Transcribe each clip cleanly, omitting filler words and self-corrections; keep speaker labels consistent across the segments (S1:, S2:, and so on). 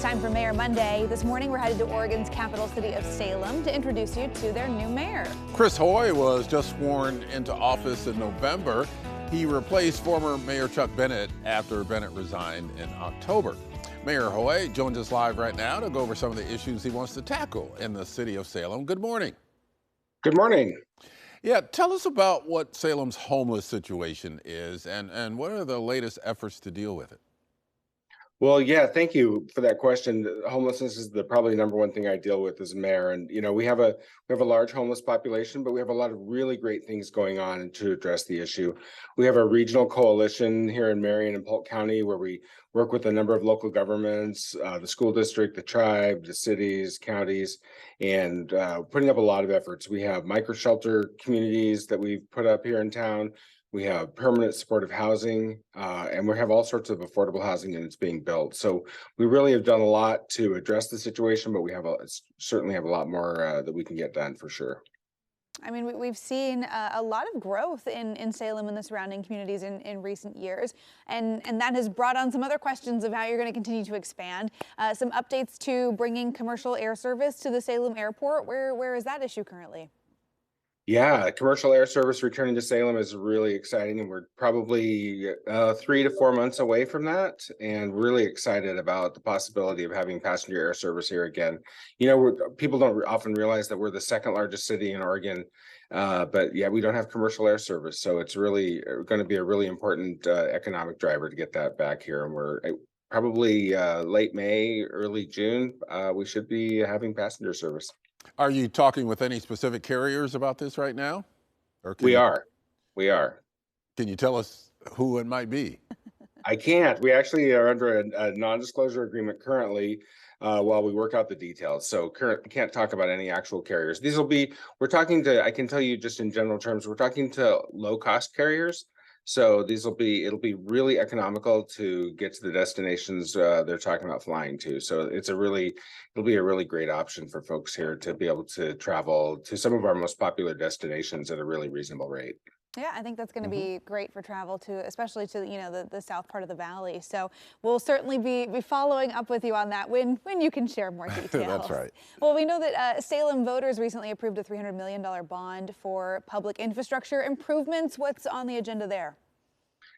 S1: time for Mayor Monday. This morning, we're headed to Oregon's capital city of Salem to introduce you to their new mayor.
S2: Chris Hoy was just sworn into office in November. He replaced former Mayor Chuck Bennett after Bennett resigned in October. Mayor Hoy joins us live right now to go over some of the issues he wants to tackle in the city of Salem. Good morning.
S3: Good morning.
S2: Yeah, tell us about what Salem's homeless situation is and what are the latest efforts to deal with it?
S3: Well, yeah, thank you for that question. Homelessness is the probably number one thing I deal with as mayor. And we have a large homeless population, but we have a lot of really great things going on to address the issue. We have a regional coalition here in Marion and Polk County where we work with a number of local governments, the school district, the tribe, the cities, counties, and putting up a lot of efforts. We have micro shelter communities that we've put up here in town. We have permanent supportive housing, and we have all sorts of affordable housing, and it's being built. So we really have done a lot to address the situation, but we certainly have a lot more that we can get done for sure.
S1: I mean, we've seen a lot of growth in Salem and the surrounding communities in recent years, and that has brought on some other questions of how you're going to continue to expand. Some updates to bringing commercial air service to the Salem airport. Where is that issue currently?
S3: Yeah, commercial air service returning to Salem is really exciting, and we're probably 3 to 4 months away from that, and really excited about the possibility of having passenger air service here again. People don't often realize that we're the second largest city in Oregon, but yeah, we don't have commercial air service, so it's really going to be a really important economic driver to get that back here, and we're probably late May, early June, we should be having passenger service.
S2: Are you talking with any specific carriers about this right now? Or
S3: We are. We are.
S2: can you tell us who it might be?
S3: I can't. We actually are under a non-disclosure agreement currently while we work out the details. So can't talk about any actual carriers. We're talking to, I can tell you just in general terms, we're talking to low-cost carriers. So it'll be really economical to get to the destinations they're talking about flying to. So it'll be a really great option for folks here to be able to travel to some of our most popular destinations at a really reasonable rate.
S1: Yeah, I think that's going to be great for travel to, especially to the south part of the valley. So we'll certainly be following up with you on that when you can share more details.
S2: That's right.
S1: Well, we know that Salem voters recently approved a $300 million bond for public infrastructure improvements. What's on the agenda there?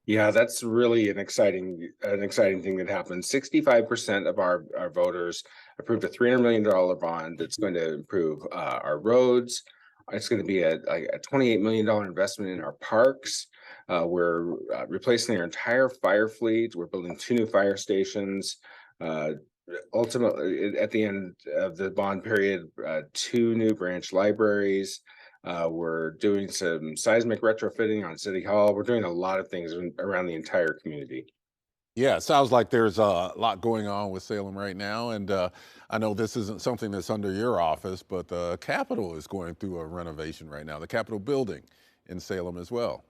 S3: Yeah, that's really an exciting thing that happened. 65% of our voters approved a $300 million bond that's going to improve our roads. It's going to be a $28 million investment in our parks. We're replacing our entire fire fleet. We're building 2 new fire stations. Ultimately, at the end of the bond period, 2 new branch libraries. We're doing some seismic retrofitting on City Hall. We're doing a lot of things around the entire community.
S2: Yeah, it sounds like there's a lot going on with Salem right now. And I know this isn't something that's under your office, but the Capitol is going through a renovation right now, the Capitol building in Salem as well.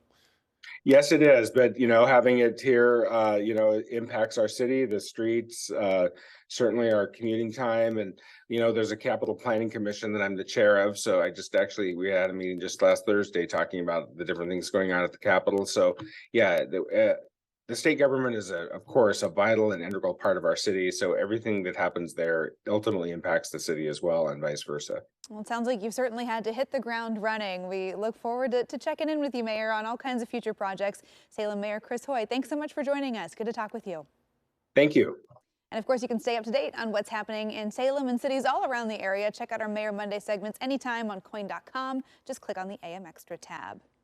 S3: Yes, it is. But, having it here, it impacts our city, the streets, certainly our commuting time. And, there's a capital planning commission that I'm the chair of. So we had a meeting just last Thursday talking about the different things going on at the Capitol. So, yeah, the state government is, of course, a vital and integral part of our city. So everything that happens there ultimately impacts the city as well, and vice versa.
S1: Well, it sounds like you've certainly had to hit the ground running. We look forward to checking in with you, Mayor, on all kinds of future projects. Salem Mayor Chris Hoy, thanks so much for joining us. Good to talk with you.
S3: Thank you.
S1: And of course, you can stay up to date on what's happening in Salem and cities all around the area. Check out our Mayor Monday segments anytime on KOIN.com. Just click on the AM Extra tab.